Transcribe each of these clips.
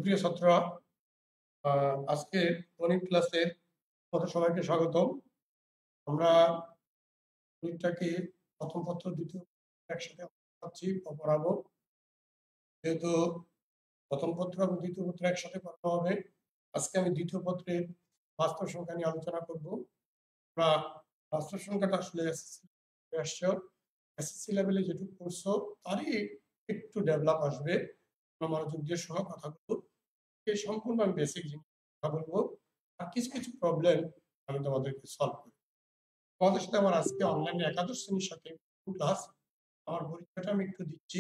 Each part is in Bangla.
সুপ্রিয় ছাত্ররা, আজকে গণিত ক্লাসের সবাইকে স্বাগতম। আমরা গণিতটাকে প্রথম পত্র দ্বিতীয় একসাথে পড়াবো। যেহেতু প্রথম পত্র এবং দ্বিতীয় পত্র একসাথে পড়ানো হবে, আজকে আমি দ্বিতীয় পত্রের বাস্তব সংখ্যা নিয়ে আলোচনা করব। আমরা বাস্তব সংখ্যাটা আসলে এসএসসি লেভেলে যেটুকু করছো তারই একটু ডেভেলপ আসবে। মনোযোগ দিয়ে সহ কথাগুলো সম্পূর্ণ আমি বেসিক জিনিস কথা বলবো, আর কিছু কিছু প্রবলেম আমি তোমাদেরকে সলভ করব। তোমাদের সাথে আমার আজকে অনলাইনে একাদশ শ্রেণীর সাথে ক্লাস। আমার পরিচয়টা আমি একটু দিচ্ছি।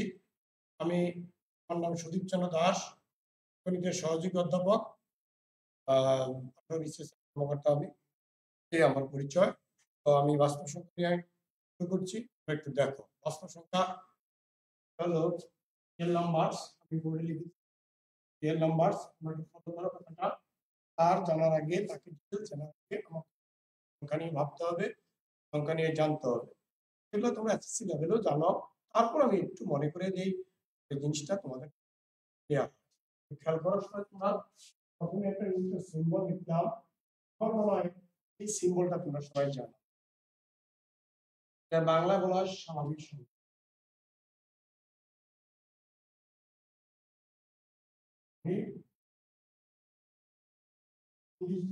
আমার নাম সুদীপ চন্দ্র দাস, গণিতের সহযোগী অধ্যাপক, কর্মকর্তা। আমি আমার পরিচয়। তো আমি বাস্তব সংখ্যা নিয়ে শুরু করছি। একটু দেখো, বাস্তব সংখ্যা হলো রিয়েল নাম্বারস। আমি বোর্ডে লিখি রিয়েল নাম্বারস। কথাটা তার জানার আগে, তাকে ডিটেলস জানার আগে আমাকে সংখ্যা নিয়ে ভাবতে হবে, সংখ্যা নিয়ে জানতে হবে। এগুলো তোমরা এসএসসি লেভেলেও জানো। তারপর আমি একটু মনে করে দিই এই জিনিসটা তোমাদের দেওয়া। খেয়াল করার সময় তোমরা প্রথমে একটা সিম্বল লিখলাম। আমার মনে হয় এই সিম্বলটা তোমরা সবাই জানো। বাংলা বলা হয় স্বাভাবিক সংখ্যা।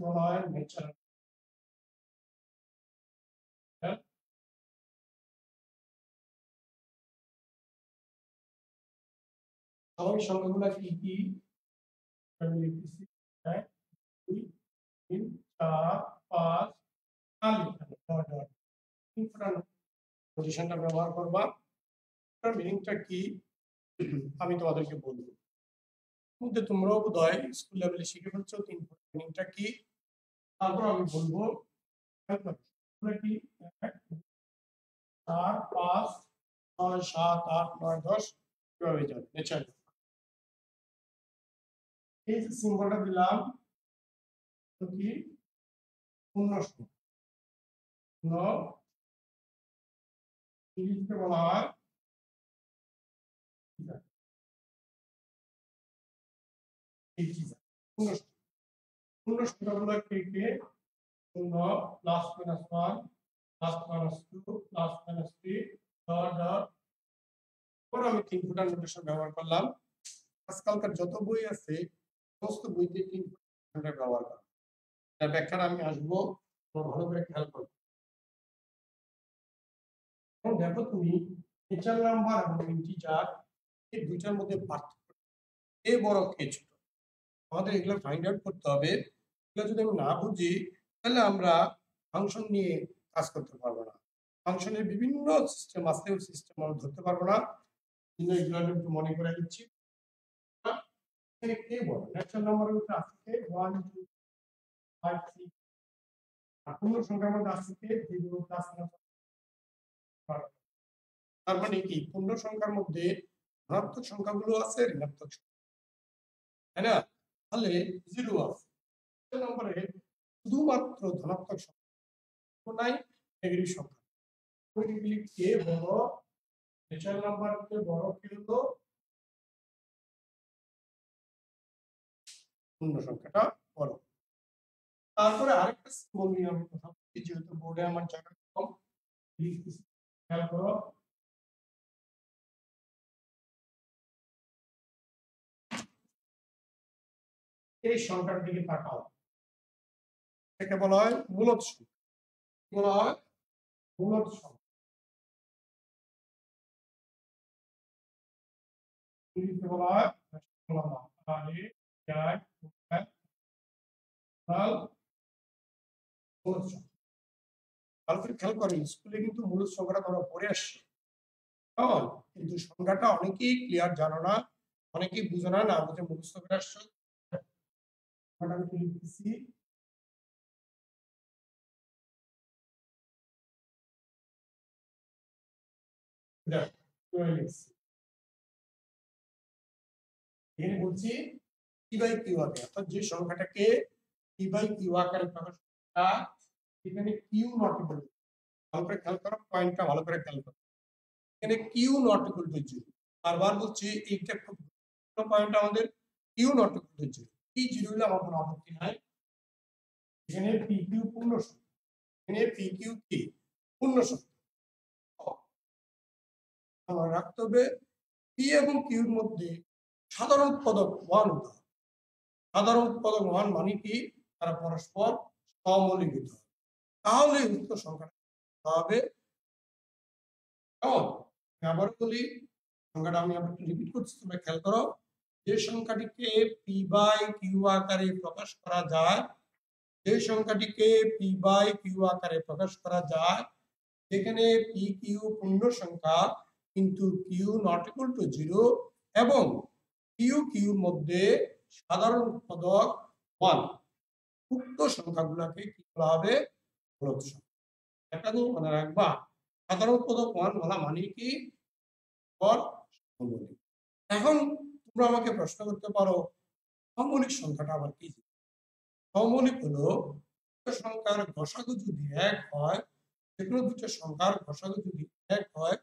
বলা হয় ন্যাচারাল। স্বাভাবিক সংখ্যাগুলো কি কি? আমি লিখতেছি 1 2 3 4 5 পজিশনটা ব্যবহার করবা। মিনিংটা কি আমি তোমাদেরকে বলবো। মধ্যে তোমরাও বোধহয় স্কুল লেভেলে শিখে ফেলছো তিন মিনিংটা কি। তারপর আমি বলবো কি 1 4 5 6 7 8 9 10 কিভাবে যাবে নেচার। এই যে সিম্বলটা দিলাম কি পূর্ণ সংখ্যা। ইংলিশে বলা হয় পূর্ণ সংখ্যাগুলো কে কে? শূন্য, plus minus 1, plus minus 2, plus minus 3, dot dot. পরে আমি 3 ফুটার নোটেশন ব্যবহার করলাম। আজকালকার যত বই আছে সমস্ত বইতে 3 ফুটার ব্যবহার করা। তার ব্যাখ্যাটা আমি আসবো, ভালো করে খেয়াল করো। এখন দেখো তুমি নেচার নাম্বার এবং ইন্টিজার এই দুইটার মধ্যে পার্থক্য, কে বড় কে ছোট, আমাদের এগুলো ফাইন্ড আউট করতে হবে। এগুলো যদি আমি না বুঝি তাহলে আমরা ফাংশন নিয়ে কাজ করতে পারবো না। ফাংশনের বিভিন্ন সিস্টেম আছে, ওই সিস্টেম আমরা ধরতে পারবো না। এগুলো একটু মনে করে দিচ্ছি। কে বড়? ন্যাচারাল নাম্বারের মধ্যে আছে কে 1 2 5 6, আর পূর্ণ সংখ্যার মধ্যে আছে কে 0 প্লাস মাইনাস। তার মানে কি পূর্ণ সংখ্যার মধ্যে ধনাত্মক সংখ্যাগুলো আছে, ঋণাত্মক সংখ্যা, তাই না? তাহলে 0 আছে নম্বরে শুধুমাত্র ধনাত্মক সংখ্যা নাই, নেগেটিভ সংখ্যা। কে বড়? ন্যাচারাল নাম্বার কে বড় কে হলো পূর্ণ সংখ্যাটা বড়। তারপরে আরেকটা সিম্বল নিয়ে আমি কথা বলছি, যেহেতু বোর্ডে আমার জায়গা কম। খেয়াল করো, এই সংখ্যার দিকে তাকাও। এটাকে বলা হয় মূলদ সংখ্যা। বলা হয় মূলদ সংখ্যা। বলা হয় খেয়াল করেন, স্কুলে কিন্তু মূলদ সংখ্যাটা আমরা পড়ে আসছি, কিন্তু সংখ্যাটা অনেকেই ক্লিয়ার জানো না, অনেকেই বুঝো না, না বুঝে মুখস্থ করে আসছো। লিখতেছি এখানে বলছি পি বাই কিউ আকারে, অর্থাৎ যে সংখ্যাটাকে পি বাই কিউ আকারে প্রকাশ করা, এখানে কিউ নট ইকুয়াল টু, ভালো করে খেয়াল করো, পয়েন্টটা ভালো করে খেয়াল করো। এখানে কিউ নট ইকুয়াল টু 0, বারবার বলছি এইটা খুব গুরুত্বপূর্ণ পয়েন্ট আমাদের। Q not equal to 0। P 0 হলে আমার কোনো আপত্তি নাই। এখানে পি কিউ পূর্ণ সংখ্যা, এখানে পি কিউ কি পূর্ণ সংখ্যা। আমার রাখতে হবে পি এবং কিউর মধ্যে সাধারণ উৎপাদক 1 হতে হবে। সাধারণ উৎপাদক 1 মানে কি তারা পরস্পর সমমৌলিক হতে হবে, তাহলে উক্ত সংখ্যাটা হবে। কেমন? আবার বলি সংখ্যাটা, আমি আবার রিপিট করছি, তোমরা খেয়াল করো। যে সংখ্যাটিকে পি বাই কিউ আকারে প্রকাশ করা যায়, যে সংখ্যাটিকে পি বাই কিউ আকারে প্রকাশ করা যায়, যেখানে পি কিউ পূর্ণ সংখ্যা কিন্তু কিউ নট ইকুয়াল টু 0 এবং কিউ কিউর মধ্যে সাধারণ উৎপাদক 1, উক্ত সংখ্যাগুলোকে কি বলা হবে? মূলদ সংখ্যা। একটা জিনিস মনে রাখবা, সাধারণ উৎপাদক 1 বলা মানে কি সমমৌলিক। এখন তোমরা আমাকে প্রশ্ন করতে পারো সমমৌলিক সংখ্যাটা আবার কি? সমমৌলিক হলো সংখ্যার গসাগু যদি 1 হয়, যেকোনো দুটো সংখ্যার গসাগু যদি 1 হয়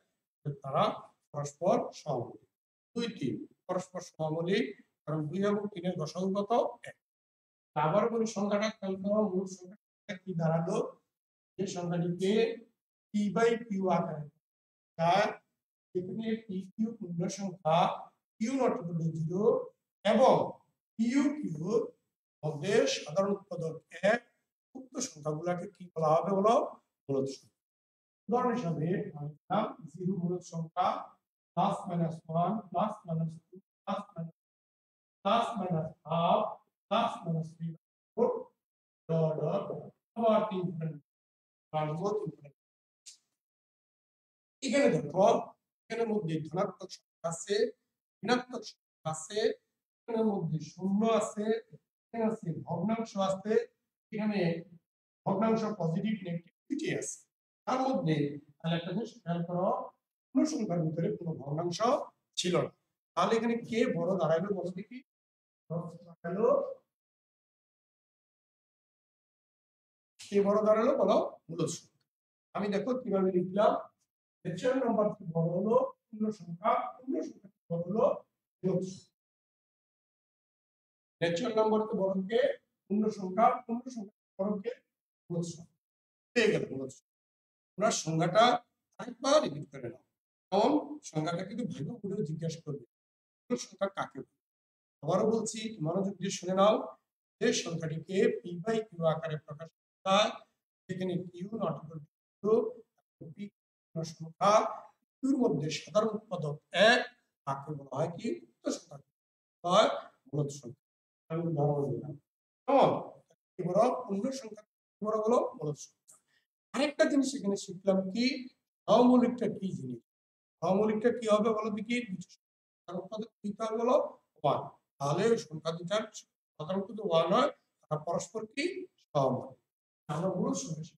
তারা পরস্পর সমমৌলিক। 2, 3 পরস্পর সমমৌলিক, কারণ 2 এবং 3 এর গসাগু কত? 1। আবার বলি সংখ্যাটা খেয়াল করো, মূল সংখ্যাটা কি দাঁড়ালো? যে সংখ্যাটিকে পি বাই কিউ আকারে যেখানে পি কিউ পূর্ণ সংখ্যা কিউ নট ইকুয়াল টু 0 এবং কিউ কিউ মধ্যে সাধারণ উৎপাদক 1, উক্ত সংখ্যাগুলোকে কি বলা হবে? বলো মূলদ সংখ্যা। উদাহরণ হিসাবে আমি দিলাম 0 মূলদ সংখ্যা, plus minus 1, plus minus 2, plus minus half, plus minus 3/4, dot dot আবার 3 এখানে দেখো, এখানের মধ্যে ধনাত্মক সংখ্যা আছে, ঋণাত্মক সংখ্যা আছে, এখানের মধ্যে শূন্য আছে, এখানে আছে ভগ্নাংশ আছে, এখানে ভগ্নাংশ পজিটিভ নেগেটিভ দুটি আছে। তার মধ্যে তাহলে একটা জিনিস খেয়াল করো, কোন সংখ্যার ভিতরে কোনো ভগ্নাংশ ছিল না, তাহলে এখানে কে বড় দাঁড়াইলো? বলো দেখি, কে বড় দাঁড়ালো? বলো মূলদ সংখ্যা। আমি দেখো কিভাবে লিখলাম, ন্যাচারাল নাম্বার কি বড় হলো? পূর্ণ সংখ্যা, পূর্ণ সংখ্যা কি বড় হলো? মূলদ সংখ্যা। ন্যাচারাল নাম্বার কে বড় কে? পূর্ণ সংখ্যা, পূর্ণ সংখ্যা বড় কে? মূলদ সংখ্যা। পেয়ে গেল মূলদ সংখ্যা। তোমরা সংখ্যাটা আরেকবার রিপিট করে নাও, কারণ সংখ্যাটা কিন্তু ভালো করে জিজ্ঞাসা করবে মূলদ সংখ্যা কাকে বলে। আবারও বলছি, মনোযোগ দিয়ে শুনে নাও। যে সংখ্যাটিকে পি বাই কিউ আকারে প্রকাশ করা হয়, সেখানে Q not equal to 0, P সংখ্যা কিউর মধ্যে সাধারণ উৎপাদক 1, তাকে বলা হয় কি? উক্ত সংখ্যা হয় মূলদ সংখ্যা। আমি উদাহরণ দিলাম, কেমন? কি বড়? পূর্ণ সংখ্যা বড় হলো মূলদ সংখ্যা। আরেকটা জিনিস এখানে শিখলাম কি, সহমৌলিকটা কি জিনিস? সহমৌলিকটা কি হবে বলো দেখি? উৎপাদক কি হবে বলো? 1। তাহলে সংখ্যা দুটার সাধারণ কিন্তু 1 হয়, তারা পরস্পর কি সহমৌলিক। আমরা মূল সংখ্যা।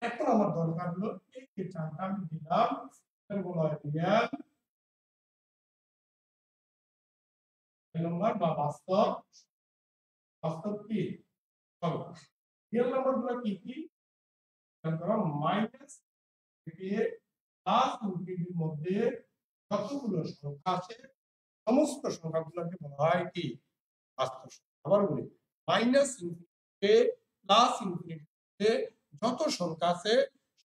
এখন আমার দরকার হলো এই যে চারটা আমি দিলাম, এটাকে বলা হয় রিয়াল নাম্বার বা বাস্তব। বাস্তব কি? সংখ্যা। রিয়াল নাম্বার গুলো কি কি? মাইনাস থেকে প্লাস ইনফিনিটির মধ্যে যতগুলো সংখ্যা আছে, সমস্ত সংখ্যাগুলোকে বলা হয় কি? বাস্তব সংখ্যা। আবার বলি, মাইনাস ইনফিনিটি প্লাস ইনফিনিটিতে যত সংখ্যা আছে,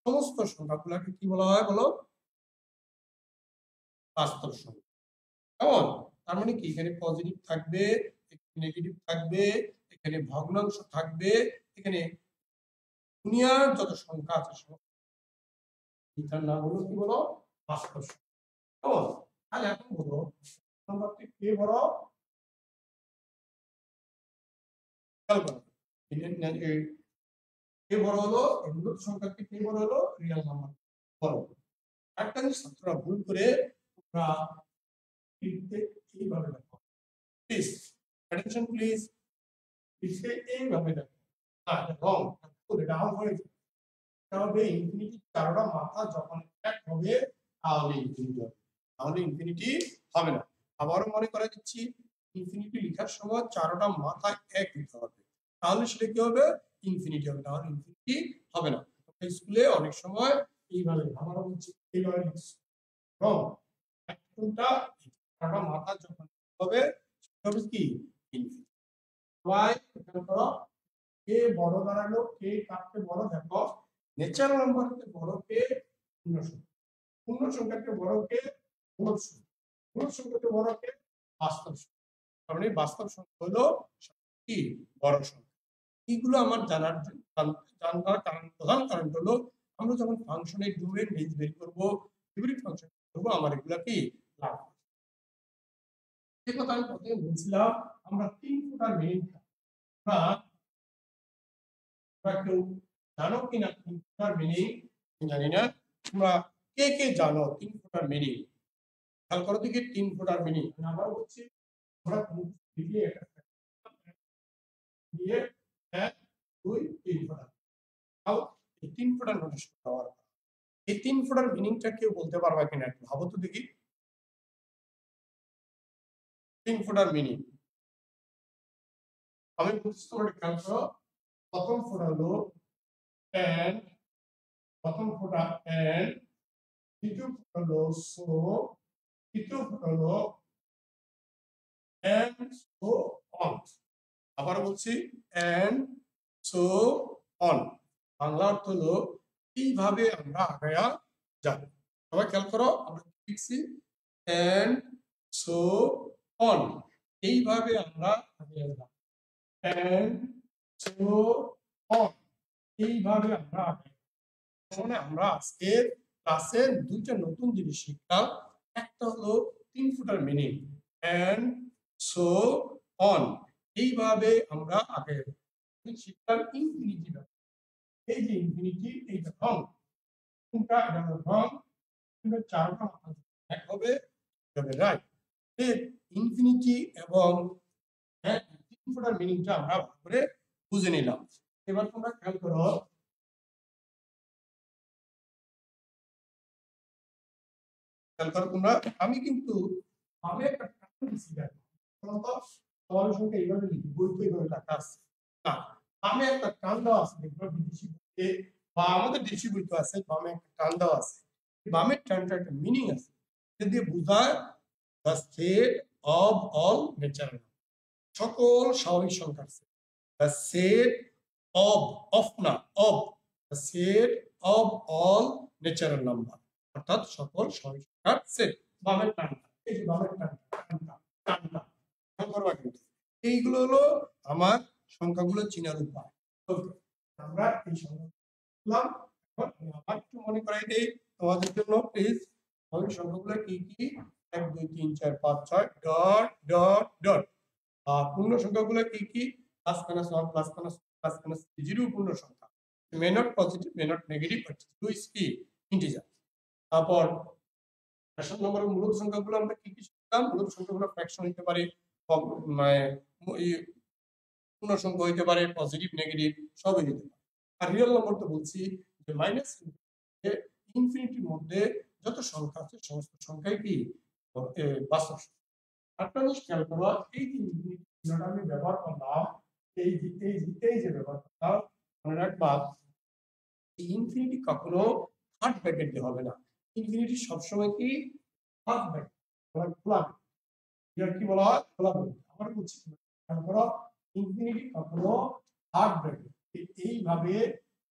সমস্ত সংখ্যাগুলোকে কি বলা হয় বলো? বাস্তব সংখ্যা। কেমন? তার মানে কি, এখানে পজিটিভ থাকবে, এখানে নেগেটিভ থাকবে, এখানে ভগ্নাংশ থাকবে, এখানে দুনিয়ার যত সংখ্যা আছে এটার নাম হলো কি বলো? বাস্তব সংখ্যা। কেমন? তাহলে এখন বলো নাম্বারটি কে বড়? কে বড় হলো? এই মূলদ সংখ্যাটি কে বড় হলো? রিয়েল নাম্বার বড়। একটা জিনিস ছাত্ররা ভুল করে, তোমরা লিখতে এইভাবে দেখো, প্লিজ অ্যাটেনশন প্লিজ, লিখতে এইভাবে দেখো। না, এটা রং, এটা আউট হয়ে যাবে। তবে ইনফিনিটি চারটা মাথা যখন এক হবে তাহলে ইনফিনিটি হবে, তাহলে ইনফিনিটি হবে না। আবারও মনে করে দিচ্ছি, ইনফিনিটি লেখার সময় চারটা মাথা এক দিতে হবে, তাহলে সেটা কি হবে? ইনফিনিটি হবে, তাহলে ইনফিনিটি হবে না। স্কুলে অনেক সময় এইভাবে, আবারও বলছি এইভাবে লিখছি, রং। কোনটা? চারটা মাথা যখন হবে হবে কি ইনফিনিটি। সবাই খেয়াল করো, কে বড় দাঁড়ালো, কে কার বড়, দেখো ন্যাচারাল নাম্বার থেকে বড় কে, পূর্ণ সংখ্যা, পূর্ণ সংখ্যা থেকে বড় কে, মূলদ সংখ্যা, মূলদ সংখ্যা থেকে বড় কে, বাস্তব সংখ্যা। তার মানে বাস্তব সংখ্যা হলো কি বড় সংখ্যা। এইগুলো আমার জানার কারণ, প্রধান কারণ হলো আমরা যখন ফাংশনের ডোমেইন রেঞ্জ বের করবো, ফেভারিট ফাংশন করবো, আমার এগুলা কি লাগবে। যে কথা আমি প্রথমে বলছিলাম, আমরা 3 ফুটার মিনিং, আমরা কেউ জানো কিনা 3 ফুটার মিনিং, জানি না। তোমরা কে কে জানো 3 ফুটার মিনিং? খেয়াল করো দেখি 3 ফুটার মিনিং। আমি আবার বলছি, আমরা লিখে একটা দিয়ে 1 2 3 ফুটা। তাও এই 3 ফুটার নোটেশন দেওয়ার, এই 3 ফুটার মিনিংটা কেউ বলতে পারবে কিনা একটু ভাবো তো দেখি। 3 ফুটার মিনিং আমি বলছি, তোমরা খেয়াল করো। প্রথম ফুটা হলো and, প্রথম ফুটা and, দ্বিতীয় ফুটা হলো so, তৃতীয় ফুটা হলো and so on। আবার বলছি and so on। বাংলা অর্থ হলো এইভাবে আমরা আগায়া যাব। সবাই খেয়াল করো, আমরা লিখছি and so on, এইভাবে আমরা আগায়া যাব। and so on, এইভাবে আমরা আগায়া। মানে আমরা আজকের ক্লাসের দুইটা নতুন জিনিস শিখলাম। একটা হলো 3 ফুটার মিনিং and so on, এইভাবে আমরা আগে শিখলাম ইনফিনিটি। এই যে ইনফিনিটি, এইটা রং, কোনটা এটা রং, কিন্তু চারটা এক হবে, তবে রাইট। এই ইনফিনিটি এবং 3 ফুটার মিনিংটা আমরা ভালো করে বুঝে নিলাম। এবার তোমরা খেয়াল করো, তোমরা, আমি কিন্তু আমি একটা কারণ দিচ্ছি, সবার সঙ্গে এইভাবে লিখি, বইতে এইভাবে লেখা আছে না, আমি একটা টান দেওয়া আছে, দেখবো বিদেশি বইতে বা আমাদের দেশি বইতে আছে, বামে একটা টান দেওয়া আছে। বামের টানটা একটা মিনিং আছে, এটা দিয়ে বোঝায় the set of all natural, সকল স্বাভাবিক সংখ্যা আছে। the set of না of, the set of all natural number, অর্থাৎ সকল স্বাভাবিক সংখ্যার সেট। বামের টানটা, এই যে বামের টানটা, টানটা করবা কিন্তু এইগুলো হলো আমার সংখ্যাগুলো চিনার উপায়। আমরা এই সংখ্যা আবার একটু মনে করাই দেই তোমাদের জন্য, প্লিজ। স্বাভাবিক সংখ্যাগুলো কি কি? 1 2 3 4 5 6 ডট ডট ডট। আর পূর্ণ সংখ্যাগুলো কি কি? Plus minus 1, plus minus, plus minus 0 পূর্ণ সংখ্যা, may not positive, may not negative, but is কি ইন্টিজার। তারপর ফ্র্যাকশন নম্বরের মূলদ সংখ্যাগুলো আমরা কি কি শিখলাম? মূলদ সংখ্যাগুলো ফ্র্যাকশন হতে পারে, মানে পূর্ণ সংখ্যা হইতে পারে, পজিটিভ নেগেটিভ সবই হতে পারে। আর রিয়েল নাম্বার তো বলছি যে মাইনাস ইনফিনিটির মধ্যে যত সংখ্যা আছে সমস্ত সংখ্যাই কি বাস্তব সংখ্যা। একটা জিনিস খেয়াল করো, এই যে ইনফিনিটি আমি ব্যবহার করলাম, এই যে ব্যবহার করলাম, মনে রাখবা ইনফিনিটি কখনো থার্ড ব্র্যাকেট দিয়ে হবে না। ইনফিনিটি সবসময় কি ফার্স্ট ব্র্যাকেট, খোলা, এর কি বলা হয় খোলা ব্র্যাকেট। আবার বলছি, খেয়াল করো, ইনফিনিটি কখনো থার্ড ব্র্যাকেট, এইভাবে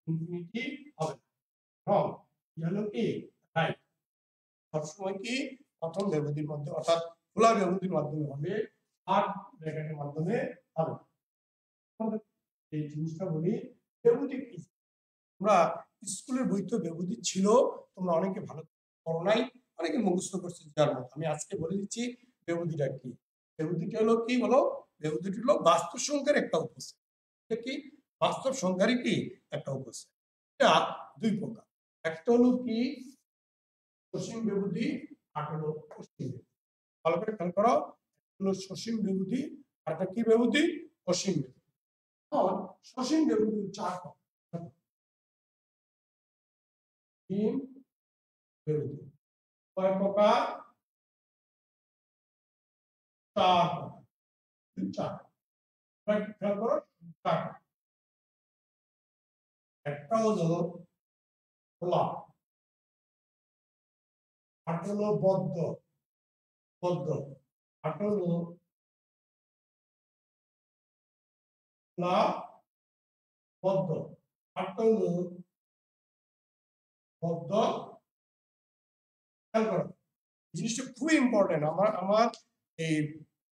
ইনফিনিটি হবে না। হলো কি রাইট, সবসময় কি প্রথম ব্যবধির মধ্যে, অর্থাৎ খোলা ব্যবধির মাধ্যমে হবে, থার্ড ব্র্যাকেটের মাধ্যমে হবে। এই জিনিসটা বলি, ব্যবধি কি? আমরা স্কুলের বইতে ব্যবধি ছিল, তোমরা অনেকে ভালো করো নাই, অনেকে মুখস্থ করছে যার মতো। আমি আজকে বলে দিচ্ছি ব্যবধিটা কি। ব্যবধিটা হলো কি বলো? ব্যবধিটা হলো বাস্তব সংখ্যার একটা উপসেট। এটা কি বাস্তব সংখ্যারই কি একটা উপসেট। এটা দুই প্রকার, একটা হলো কি সসীম ব্যবধি, আর হলো অসীম ব্যবধি। ভালো করে খেয়াল করো, হলো সসীম ব্যবধি, আর একটা কি ব্যবধি? অসীম ব্যবধি। সসীম ব্যবধি 4 প্রকার। ব্যবধি কয় প্রকার? 4 প্রকার। 4 খেয়াল করো, 4। একটা হলো খোলা, আর হলো বদ্ধ, বদ্ধ, আর হলো খোলা বদ্ধ আরটা হলো বদ্ধ। খেয়াল করো জিনিসটা খুবই ইম্পর্টেন্ট আমার এই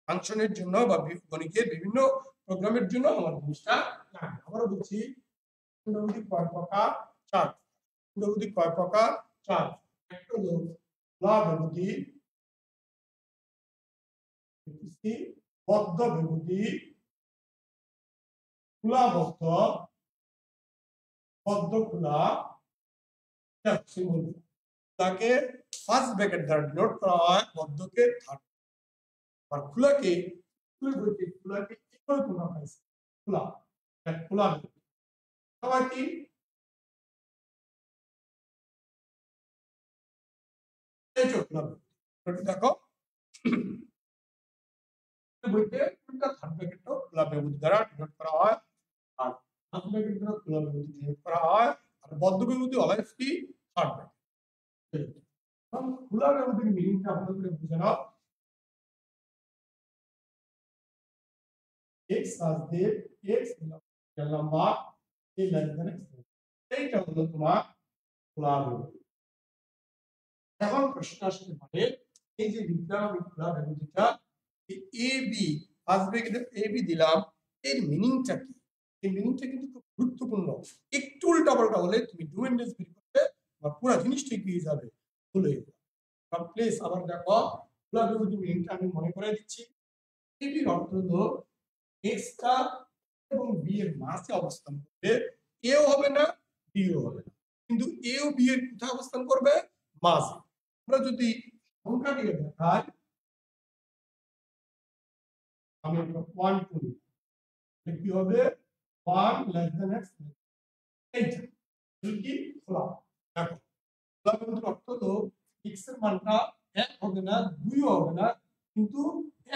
ফাংশনের জন্য বা গণিতের বিভিন্ন প্রোগ্রামের জন্য আমার জিনিসটা লাগে। আবারও বলছি পুনরাবৃত্তি কয় প্রকার? চার। পুনরাবৃত্তি কয় প্রকার? চার। একটা হলো খোলা বিভূতি, বদ্ধ বিভূতি, খোলা বদ্ধ, বদ্ধ খোলা, তাকে ফার্স্ট ব্র্যাকেট দ্বারা ডিনোট করা হয়, বদ্ধকে থার্ড, আর খোলাকে খোলাকে এভাবে তোমরা পাইছো খোলা, খোলা সবাই কি এই যে খোলা দেখো বইতে কোনটা থার্ড ব্র্যাকেটটা খোলা বিভূতি দ্বারা ডিনোট করা হয়, আর ফার্স্ট ব্র্যাকেট দ্বারা খোলা বিভূতি ডিনোট করা হয়, আর বদ্ধ বিভূতি অলওয়েজ কি থার্ড ব্র্যাকেট। খোলা বিভূতির মিনিংটা ভালো করে বুঝে নাও। x আসবে x লম্বা এই লাইন এইটা হলো তোমার খোলা বিভূতি। এখন প্রশ্ন আসতে পারে এই যে লিখলাম আমি খোলা বিভূতিটা এ বি ফার্স্ট ব্র্যাকেটে এ বি দিলাম, এর মিনিংটা কি? এই মিনিংটা কিন্তু খুব গুরুত্বপূর্ণ। একটু উল্টাপাল্টা হলে তুমি ডোমেন বেস বের করতে বা পুরো জিনিসটাই কি হয়ে যাবে, ভুল হয়ে যাবে। প্লিজ আবার দেখো খোলা বিভূতির মিনিংটা আমি মনে করে দিচ্ছি। এ বির অর্থ হলো x টা এবং বি এর মাঝে অবস্থান করবে, এও হবে না বিও হবে না, কিন্তু এ ও বি এর কোথায় অবস্থান করবে? মাঝে। আমরা যদি সংখ্যা দিয়ে দেখাই, আমি 1 2 কি হবে 1 লেস দ্যান x, এইটা কি খোলা। দেখো খোলা বিভূতির অর্থ হলো x এর মানটা 1 হবে না 2 ও হবে না, কিন্তু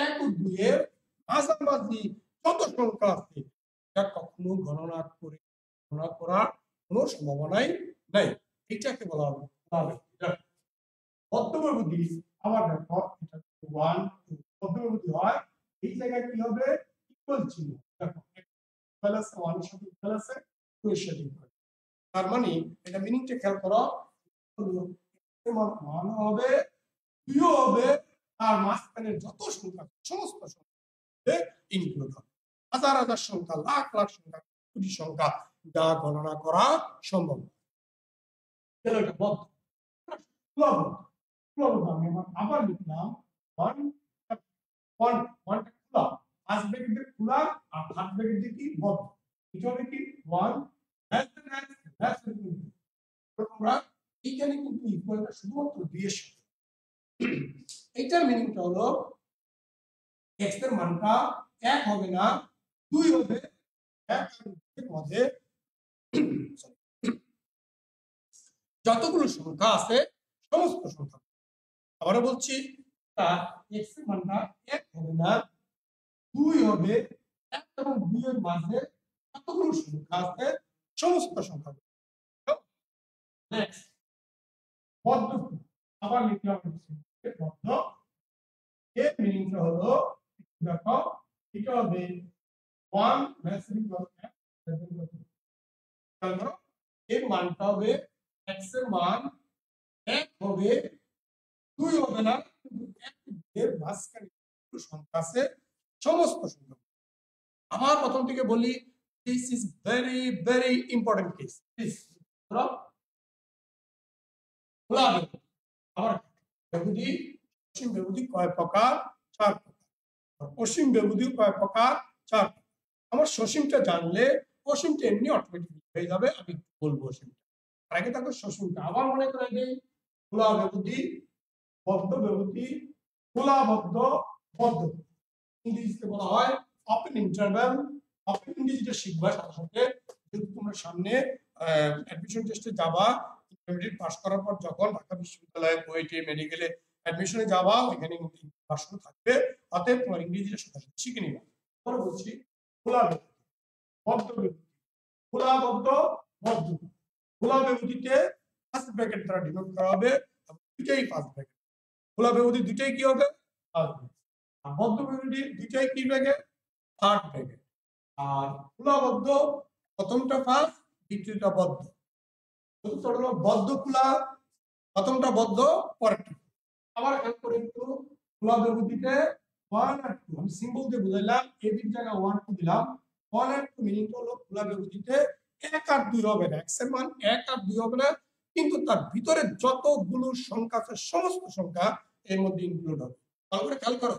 1 ও 2 এর মাঝামাঝি যত সংখ্যা আছে তা কখনো গণনা করার কোনো সম্ভাবনাই নাই, এটাকে বলা হবে বদ্ধ বিভূতি। আবার দেখো এটা 1 2 বদ্ধ বিভূতি হয় এই জায়গায় কি হবে? ইকুয়াল চিহ্ন। দেখো ইকুয়াল আছে 1 এর সাথে ইকুয়াল আছে 2 এর সাথে ইকুয়াল, তার মানে এটা মিনিংটা খেয়াল করো, মান 1 হবে 2 হবে, আর মাঝখানে যত সংখ্যা সমস্ত সংখ্যা ইনক্লুড হবে, হাজার হাজার সংখ্যা, লাখ লাখ সংখ্যা, কোটি সংখ্যা যা গণনা করা সম্ভব। এটা বদ্ধ। আমি আবার লিখলাম 1 1 1 খোলা, ফার্স্ট ব্র্যাকেট খোলা আর থার্ড ব্র্যাকেট কি বদ্ধ, এটা হবে কি 1 less than x less than 2। তোমরা এইখানে কিন্তু ইকুয়ালটা শুধুমাত্র 2 এর সাথে, এইটার মিনিংটা হলো x এর মানটা 1 হবে না 2 হবে, 1 আর 2 এর মধ্যে যতগুলো সংখ্যা আছে সমস্ত সংখ্যা। আবারও বলছি x এর মানটা 1 হবে না 2 হবে, 1 এবং 2 এর মাঝে যতগুলো সংখ্যা আছে সমস্ত সংখ্যা। নেক্সট বদ্ধ, আবার লিখলাম বদ্ধ, এর মিনিংটা হলো দেখো এটা হবে 1 লেস দ্যান এর মানটা হবে x এর মান 1 হবে 2 হবে না, কিন্তু 1 এর মাঝখানে সংখ্যা আছে সমস্ত সংখ্যা। আবার প্রথম থেকে বলি, this is very very important case. Please ধরো খোলা বিভূতি, আবার বিভূতি অসীম বিভূতি কয় প্রকার? 4 প্রকার। অসীম বিভূতি কয় প্রকার? 4। আমার সসীমটা জানলে অসীমটা এমনি অটোমেটিক হয়ে যাবে, আমি বলবো অসীমটা। আগে তাকে সসীমটা আবার মনে করে দেই, খোলা বিভূতি, বদ্ধ বিভূতি, খোলা বদ্ধ, বদ্ধ। ইংরেজিতে বলা হয় ওপেন ইন্টারভ্যাল। ওপেন ইংরেজিটা শিখবা সাথে সাথে, যদি তোমরা সামনে অ্যাডমিশন টেস্টে যাবা, ইন্টারমিডিয়েট পাস করার পর যখন ঢাকা বিশ্ববিদ্যালয়ে কুয়েটে মেডিকেলে অ্যাডমিশনে যাবা, ওইখানে ভাষণ থাকবে, অতএব তোমার ইংরেজিটা সাথে সাথে শিখে নিবা। পরে বলছি খোলা বিভূতি, বদ্ধ বিভূতি, খোলা বদ্ধ, বদ্ধ। খোলা বিভূতিতে ফার্স্ট ব্র্যাকেট দ্বারা ডিনোট করা হবে, দুইটাই ফার্স্ট ব্র্যাকেট। খোলা বিভূতি দুইটাই কি হবে? First bracket. আর বদ্ধ বিভূতি দুইটাই কি ব্র্যাকেট? Third bracket. আর খোলাবদ্ধ প্রথমটা ফার্স্ট, দ্বিতীয়টা বদ্ধ। চতুর্থ হলো বদ্ধ খোলা, প্রথমটা বদ্ধ পরেরটা। আবার খেয়াল করে একটু খোলা বিভূতিতে 1 আর 2 আমি সিম্বল দিয়ে বুঝাইলাম, এ বির জায়গায় 1 2 দিলাম। 1 আর 2 মিনিং হলো খোলা বিভূতিতে 1 আর 2 হবে না, x এর মান 1 আর 2 হবে না, কিন্তু তার ভিতরে যতগুলো সংখ্যা আছে সমস্ত সংখ্যা এর মধ্যে ইনক্লুড হবে। ভালো করে খেয়াল করো,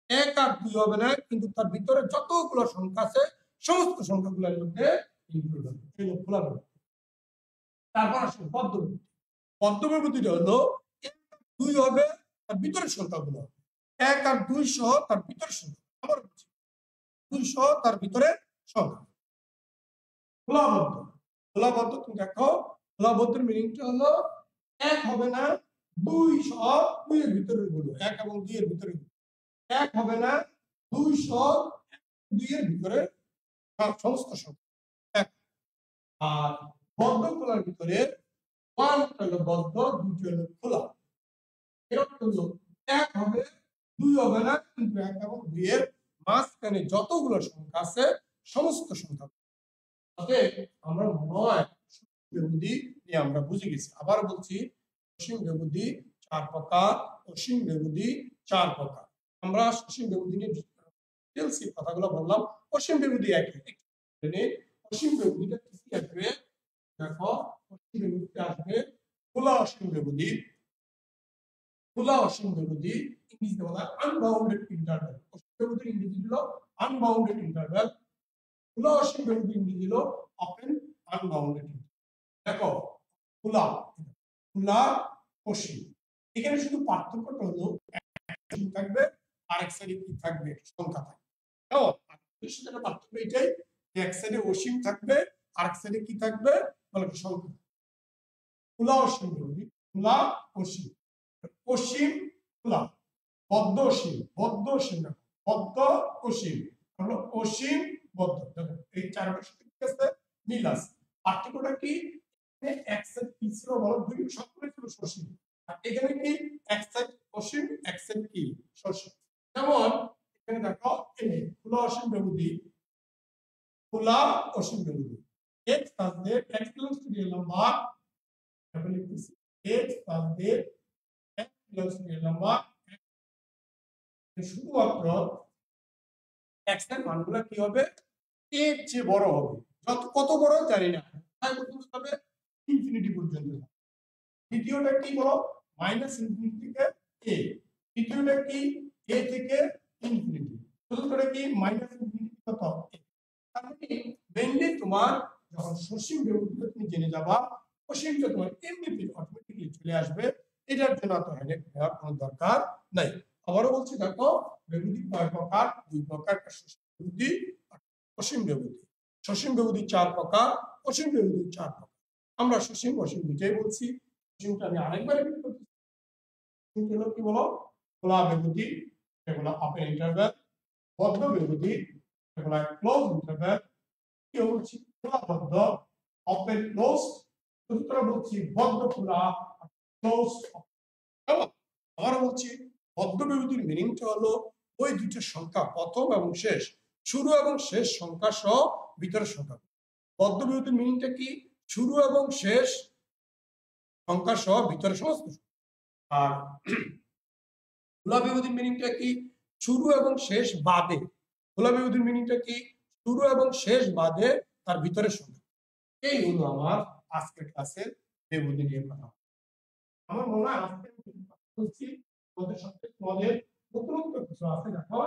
1 আর 2 হবে না, কিন্তু তার ভিতরে যতগুলো সংখ্যা আছে সমস্ত সংখ্যাগুলোর মধ্যে ইনক্লুড হবে। এই হলো খোলা বিভূতি। তারপর আসলে বদ্ধ বিভূতি। বদ্ধ বিভূতিটা হলো 1 আর 2 হবে, তার ভিতরের সংখ্যাগুলো হবে 1 আর 2 সহ তার ভিতরের সংখ্যা। আবার বলছি 2 সহ তার ভিতরের সংখ্যা। খোলাবদ্ধ, খোলাবদ্ধ তুমি দেখো, খোলাবদ্ধের মিনিংটা হলো 1 হবে না, 2 সহ 2 এর ভিতরের গুলো, 1 এবং 2 এর ভিতরে 1 হবে না, 2 সহ 2 এর ভিতরে সমস্ত সংখ্যা 1। আর বদ্ধ খোলার ভিতরে 1 হলো বদ্ধ, 2 হলো খোলা। এর অর্থ হলো 1 হবে, 2 হবে না, কিন্তু 1 এবং 2 এর মাঝখানে যতগুলো সংখ্যা আছে সমস্ত সংখ্যা। অতএব আমরা মনে হয় বিভূতি নিয়ে আমরা বুঝে গেছি। আবার বলছি, সসীম বিভূতি 4 প্রকার, অসীম বিভূতি 4 প্রকার। আমরা সসীম বিভূতি নিয়ে ডিটেইলস কথাগুলো বললাম। অসীম বিভূতি একই, অসীম বিভূতিটা কি আসবে দেখো, অসীম বিভূতি আসবে খোলা অসীম বিভূতি। খোলা অসীম বিভূতি ইংরেজিতে বলা হয় আনবাউন্ডেড ইন্টারভ্যাল। অসীম বিভূতির ইংরেজি হলো আনবাউন্ডেড ইন্টারভ্যাল, খোলা অসীম বিভূতির ইংরেজি হলো ওপেন আনবাউন্ডেড। দেখো খোলা, খোলা অসীম, এখানে শুধু পার্থক্যটা হলো অসীম থাকবে আর এক সাইডে কি থাকবে, সংখ্যা থাকবে। কেমন পার্থক্য এটাই, এক সাইডে অসীম থাকবে আর এক সাইডে কি থাকবে বলে সংখ্যা। খোলা অসীম বিভূতি, খোলা অসীম, অসীম খোলা, বদ্ধ অসীম, বদ্ধ অসীম, বদ্ধ অসীম হলো অসীম বদ্ধ। দেখো এই চারটার সাথে কি আছে, মিল আছে। পার্থক্যটা কি, এক সাইড কি ছিল বলো, দুই সবগুলো ছিল সসীম, আর এখানে কি এক সাইড অসীম এক সাইড কি সসীম। যেমন এখানে দেখো এই খোলা অসীম বিভূতি, খোলা অসীম বিভূতি x plus z x belongs to real number, তাহলে লিখতেছি x plus z x belongs to real number। শুধুমাত্র x এর মানগুলো কি হবে, এর চেয়ে বড় হবে, যত কত বড় জানি না, তাই বলতে হবে ইনফিনিটি পর্যন্ত। দ্বিতীয়টা কি বলো, মাইনাস ইনফিনিটি থেকে a, তৃতীয়টা কি a থেকে ইনফিনিটি, চতুর্থটা কি মাইনাস ইনফিনিটি কত a। তাহলে মেইনলি তোমার যখন সসীম বিভূতিটা তুমি জেনে যাবা, অসীমটা তোমার এমনিতে অটোমেটিক্যালি চলে আসবে, এটার জন্য তো হেডেক নেওয়ার কোনো দরকার নাই। আবারও বলছি দেখো, বিভূতি কয় প্রকার, দুই প্রকার, সসীম বিভূতি অসীম বিভূতি। সসীম বিভূতি 4 প্রকার, অসীম বিভূতি 4 প্রকার। আমরা সসীম অসীম দুইটাই বলছি। সসীমটা আমি আরেকবার রিপিট করছি, সসীম হলো কি বলো, খোলা বিভূতি, এগুলো ওপেন ইন্টারভ্যাল, বদ্ধ বিভূতি, এগুলো ক্লোজ ইন্টারভ্যাল, কি বলছি খোলা বদ্ধ, ওপেন ক্লোজ, সূত্র বলছি বদ্ধ খোলা, ক্লোজ। আবার বলছি বদ্ধ বিভূতির মিনিংটা হলো ওই দুটো সংখ্যা প্রথম এবং শেষ, শুরু এবং শেষ সংখ্যা সহ ভিতরের সংখ্যা। বদ্ধ বিভূতির মিনিংটা কি, শুরু এবং শেষ সংখ্যা সহ ভিতরের সমস্ত। আর খোলা বিভূতির মিনিংটা কি, শুরু এবং শেষ বাদে। খোলা বিভূতির মিনিংটা কি, শুরু এবং শেষ বাদে তার ভিতরের সংখ্যা। এই হলো আমার আজকের ক্লাসের বিভূতি নিয়ে কথা। আমার মনে হয় আজকে বলছি তোমাদের সাথে তোমাদের নতুনত্ব কিছু আছে, দেখো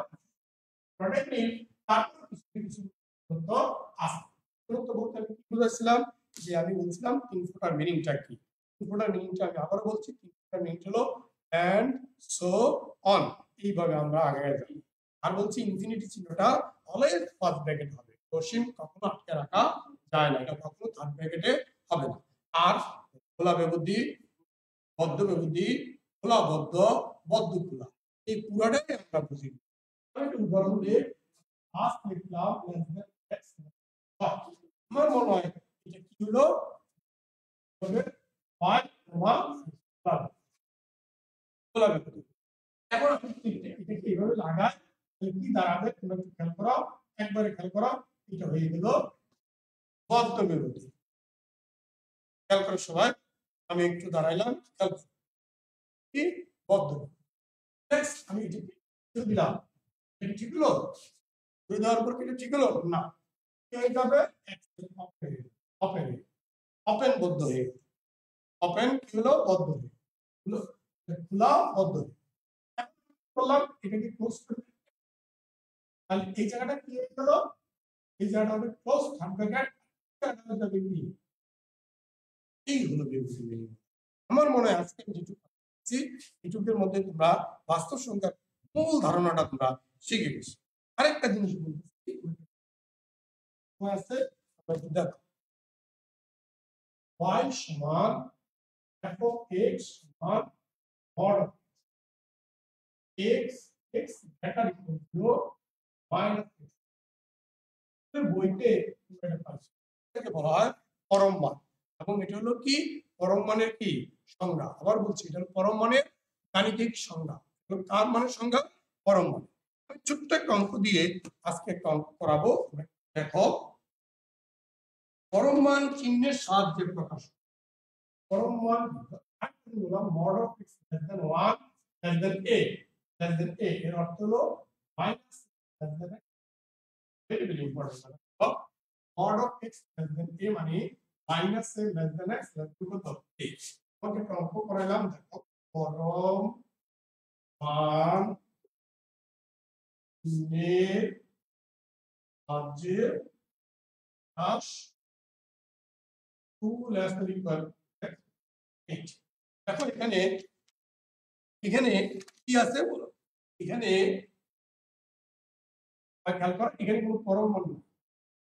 প্রোডাক্টলি তারপর কিছু তথ্য আছে। নতুনত্ব বলতে আমি কি বুঝাচ্ছিলাম, যে আমি বলছিলাম তিন ফোটার মিনিংটা কি। তিন ফোটার মিনিংটা আমি আবার বলছি, তিন ফোটার মিনিং হলো এন্ড সো অন, এইভাবে আমরা আগে যাই। আর বলছি ইনফিনিটি চিহ্নটা অলওয়েজ ফার্স্ট ব্র্যাকেট হবে, অসীম কখনো আটকে রাখা যায় না, এটা কখনো থার্ড ব্র্যাকেটে হবে না। আর খোলা বিভূতি, বদ্ধ বিভূতি, খোলা বদ্ধ, বদ্ধ খোলা, এই পুরাটাই আমরা বুঝি। আমি একটা উদাহরণ দিয়ে ফার্স্ট লিখলাম x, আমার মনে হয় এটা কি হলো, হবে y খোলা বিভূতি। এখন আমি এটা কিভাবে লাগাই, কি দাঁড়াবে তোমরা একটু খেয়াল করো, একবারে খেয়াল করো। এটা হয়ে গেল বদ্ধ বিভূতি। খেয়াল করে সবাই, আমি একটু দাঁড়াইলাম, খেয়াল করো কি বদ্ধ। নেক্সট আমি এটিকে দিলাম, এটা ঠিক হলো? দেওয়ার পর কি ঠিক হলো না, কি হয়ে যাবে? ওপেন ওপেন বদ্ধ হয়ে গেল। ওপেন কি হলো? বদ্ধ হয়ে গেল। খোলা বদ্ধ হয়ে করলাম, এটাকে ক্লোজ করে দিই। তাহলে এই জায়গাটা কি হয়ে গেল? এই জায়গাটা হবে ক্লোজ থাকবে জায়গাটা যাবে কি? এই হলো বিভূতি নির্ণয়। আমার মনে হয় আজকে যেটুকু এটুকুর মধ্যে তোমরা বাস্তব সংখ্যার মূল ধারণাটা তোমরা শিখে গেছো। আরেকটা জিনিস বলতেছি, আছে দেখো, y সমান f of x সমান mod x x greater equal to minus x। বইতে এটা পাচ্ছি, এটাকে বলা হয় পরম মান, এবং এটা হলো কি পরম মানের কি সংজ্ঞা। আবার বলছি, এটা হলো পরম মানের গাণিতিক সংজ্ঞা। কার মানের সংজ্ঞা? পরম মান। আমি ছোট্ট একটা অঙ্ক দিয়ে আজকে একটা অঙ্ক করাবো। দেখো, পরম মান চিহ্নের সাহায্যে প্রকাশ। পরম মান mod of x less than 1 less than a less than a এর অর্থ হলো minus less than a, very very important। mod of x less than a মানে minus a less than x less to কত a। ওকে, অঙ্ক করাইলাম। দেখো, পরম মান চিহ্নের সাহায্যে প্রকাশ 2 less than equal 8। দেখো এখানে এখানে কি আছে বলো, এখানে খেয়াল করো, এখানে কোনো পরম মান নেই।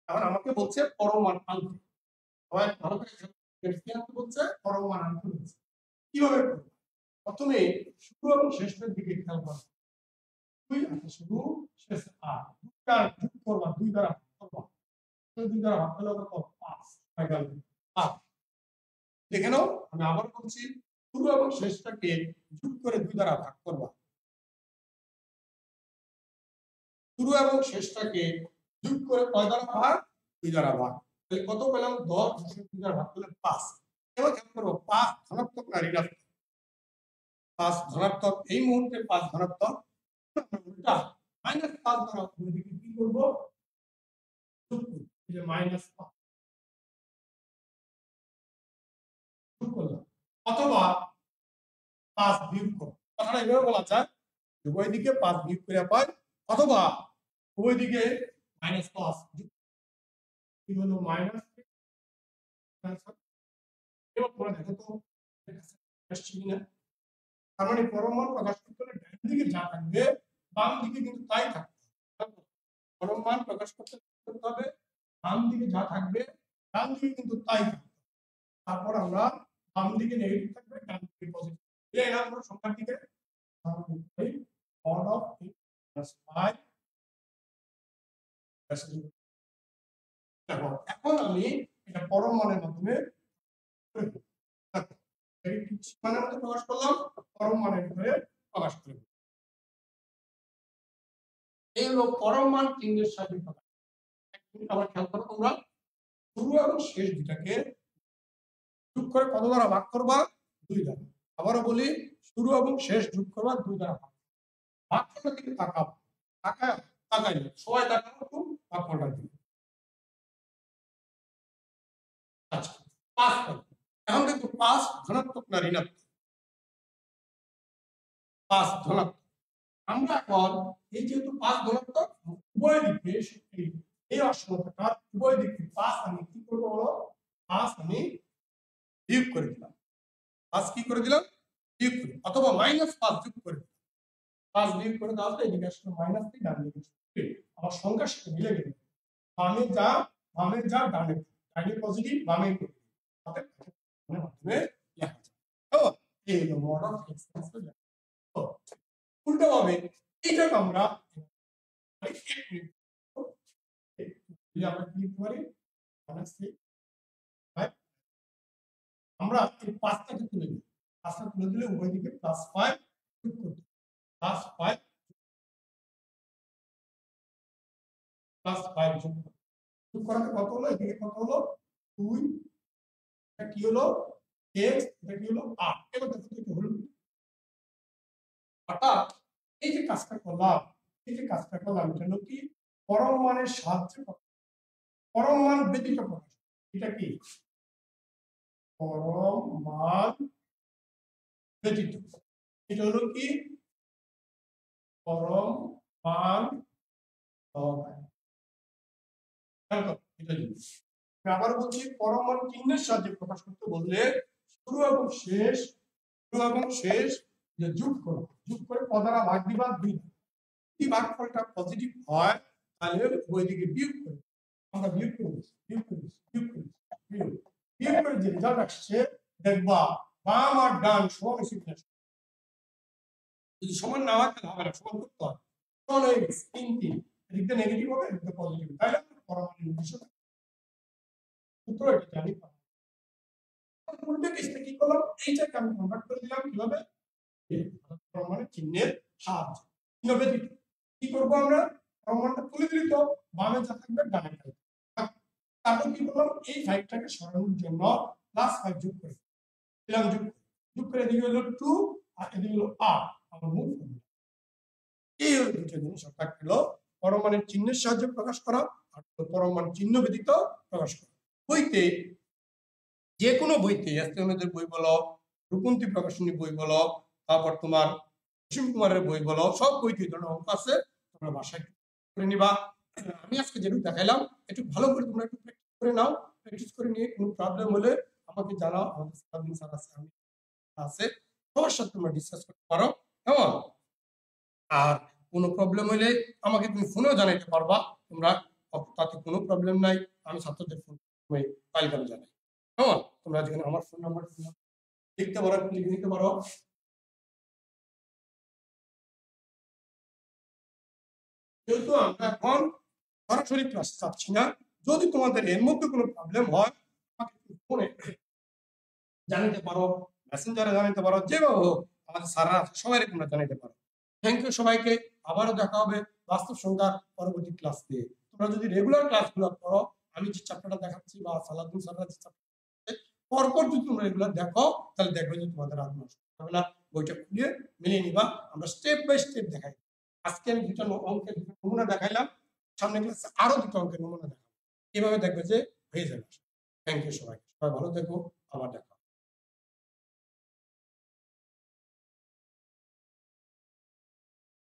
এখন আমাকে বলছে পরম মান আনতে, সবাই ভালো করে কি আনতে বলছে? পরম মান আনতে বলছে। কিভাবে করব? প্রথমে শুরু এবং শেষের দিকে খেয়াল করো। দুই আছে শুরু শেষ, আর দুইটা যোগ করবা, দুই দ্বারা ভাগ করবা, দুই দ্বারা ভাগ করলে কত? 5 হয়ে গেল 5। দেখে নাও, আমি আবার বলছি, শুরু এবং শেষটাকে যোগ করে 2 দ্বারা ভাগ করবা। শুরু এবং শেষটাকে যোগ করে কয় দ্বারা ভাগ? 2 দ্বারা ভাগ। তাহলে কত পেলাম? 10, 2 দ্বারা ভাগ করলে 5। এবার খেয়াল করো, 5 ধনাত্মক না ঋণাত্মক? 5 ধনাত্মক, এই মুহূর্তে 5 ধনাত্মক। উল্টা -5 দ্বারা ওইদিকে কি করব? যোগ করব। এই যে -5 যোগ করলাম, অথবা 5 বিয়োগ করব। কথাটা এভাবে বলা যায়, উভয় দিকে 5 বিয়োগ করে পাই, অথবা উভয় দিকে -5 যোগ কি হলো মাইনাস। এবার পরে দেখো তো আসছে কিনা। তার মানে পরম মান প্রকাশ করতে হলে ডান দিকে যা থাকবে বাম দিকে কিন্তু তাই থাকবে। পরম মান প্রকাশ করতে হবে, বাম দিকে যা থাকবে ডান দিকে কিন্তু তাই থাকবে। তারপর আমরা বাম দিকে নেগেটিভ থাকবে, ডান দিকে পজিটিভ। এই না আমরা সংখ্যার দিকে mod of x plus 5। দেখো, এখন আমি এটা পরম মানের মাধ্যমে মানের মধ্যে প্রকাশ করলাম, পরম মানের ভিতরে প্রকাশ করব। এই হলো পরম মান চিহ্নের সাহায্যে প্রকাশ। আবার খেয়াল করো তোমরা, শুরু এবং শেষ দুটাকে যোগ করে কত দ্বারা ভাগ করবা? 2 দ্বারা। আবারও বলি, শুরু এবং শেষ যোগ করবা 2 দ্বারা ভাগ। ভাগফলটা দিকে তাকাও, তাকাই সবাই তাকাও একটু ভাগফলটা দিকে। আচ্ছা, 5 কত? এখন দেখো 5 ধনাত্মক না ঋণাত্মক? 5 ধনাত্মক। আমরা এখন এই যেহেতু 5 ধনাত্মক, উভয় দিকে এই অসমতাটা উভয় দিকে 5 আমি কি করব বলো? 5 আমি বিয়োগ করে দিলাম। 5 কি করে দিলাম? বিয়োগ করে, অথবা -5 যোগ করে দিলাম। 5 বিয়োগ করে দাও তো, এদিকে আসলে মাইনাস দিয়ে ডান দিকে আমার সংখ্যার সাথে মিলে গেল। বামে যা ডানে, ডানে পজিটিভ বামে নেগেটিভ, অতএব মাধ্যমে লেখা যায়। তো এই হলো mod of x plus 5। তো উল্টো ভাবে এইটাকে আমরা আমরা কি লিখতে পারি? আমরা এই 5টাকে তুলে দিই, 5টা তুলে দিলে উভয় দিকে +5 যোগ করতে, +5 যোগ করতে। যোগ করাতে কত হলো, এদিকে কত হলো 2, এটা কি হলো x, এটা কি হলো 8। এবার দেখো তো কি হলো, অর্থাৎ এই যে কাজটা করলাম, এটা হলো কি পরম মানের সাহায্যে পরম মান ব্যতীত প্রকাশ। এটা কি পরম মান ব্যতীত, এটা হলো কি পরম মান আবার বলছি, পরম মান চিহ্নের সাহায্যে প্রকাশ করতে বললে শুরু এবং শেষ যে যোগ করে পদারা ভাগ দিবা 2, যদি ভাগফলটা পজিটিভ হয় তাহলে ওই দিকে বিয়োগ করি, আমরা বিয়োগ করি বিয়োগ করে যে রেজাল্ট আসছে দেখবা বাম আর ডান সমান সিগন্যাল, যদি সমান না হয় তাহলে হবে না, সমান করতে হবে। সমান হয়ে গেছে 3 এদিকে নেগেটিভ হবে, এদিকে পজিটিভ, তাহলে পরমাণু নির্দিষ্ট সূত্র এটা জানি। উল্টো কেসটা কি করলাম, এইটাকে আমি কনভার্ট করে দিলাম কিভাবে, পরমাণু চিহ্নের সাহায্যে। চিহ্ন ব্যতীত কি করব আমরা, পরমাণুটা তুলে দিলি তো বামে যা থাকবে ডানে থাকবে। তারপর কি করলাম, এই 5টাকে সরানোর জন্য +5 যোগ করে দিলাম, যোগ করে এদিকে হলো 2 আর এদিকে হলো 8, আমার মূল ফর্মুলা। এই হলো দুটো জিনিস, অর্থাৎ হলো পরমাণুর চিহ্নের সাহায্যে প্রকাশ করা আর পরমাণু চিহ্ন ব্যতীত প্রকাশ করা। বইতে যে কোনো বইতে, এসটিএমের বই বলো, রূপন্তী প্রকাশনী বই বলো, তারপর তোমার অসীম কুমারের বই বলো, সব বইতে ধরনের অঙ্ক আছে, তোমরা বাসায় করে নিবা। আমি আজকে যেটুকু দেখাইলাম একটু ভালো করে তোমরা একটু প্র্যাকটিস করে নাও। প্র্যাকটিস করে নিয়ে কোনো প্রবলেম হলে আমাকে জানাও, আমাদের সারাদিন স্যার আছে, আমি আছে, সবার সাথে তোমরা ডিসকাস করতে পারো, কেমন? আর কোনো প্রবলেম হলে আমাকে তুমি ফোনেও জানাইতে পারবা, তোমরা তাতে কোনো প্রবলেম নাই, আমি ছাত্রদের ফোন তালিকা জানাই, কেমন? তোমরা যেখানে আমার ফোন নাম্বার লিখতে পারো, লিখে নিতে পারো। যেহেতু আমরা এখন সরাসরি ক্লাস চাচ্ছি না, যদি তোমাদের এর মধ্যে কোনো প্রবলেম হয় আমাকে ফোনে জানাতে পারো, মেসেঞ্জারে জানাতে পারো, যেভাবে হোক আমাদের স্যাররা আছে সবাই তোমরা জানাতে পারো। থ্যাংক ইউ সবাইকে, আবারও দেখা হবে বাস্তব সংখ্যার পরবর্তী ক্লাস দিয়ে। তোমরা যদি রেগুলার ক্লাসগুলো করো, আমি যে চ্যাপ্টারটা দেখাচ্ছি বা সালাউদ্দিন স্যাররা যে চ্যাপ্টার পরপর যদি তোমরা রেগুলার দেখো, তাহলে দেখবে যে তোমাদের আর নষ্ট হবে না। বইটা খুলে মিলিয়ে নিবা, আমরা স্টেপ বাই স্টেপ দেখাই। আজকে আমি 2টা অঙ্কের নমুনা দেখাইলাম, সামনে ক্লাসে আরো 2টা অঙ্কের নমুনা দেখাবো, এভাবে দেখবে যে হয়ে যাবে। থ্যাংক ইউ সবাই, সবাই ভালো থেকো, আবার দেখা।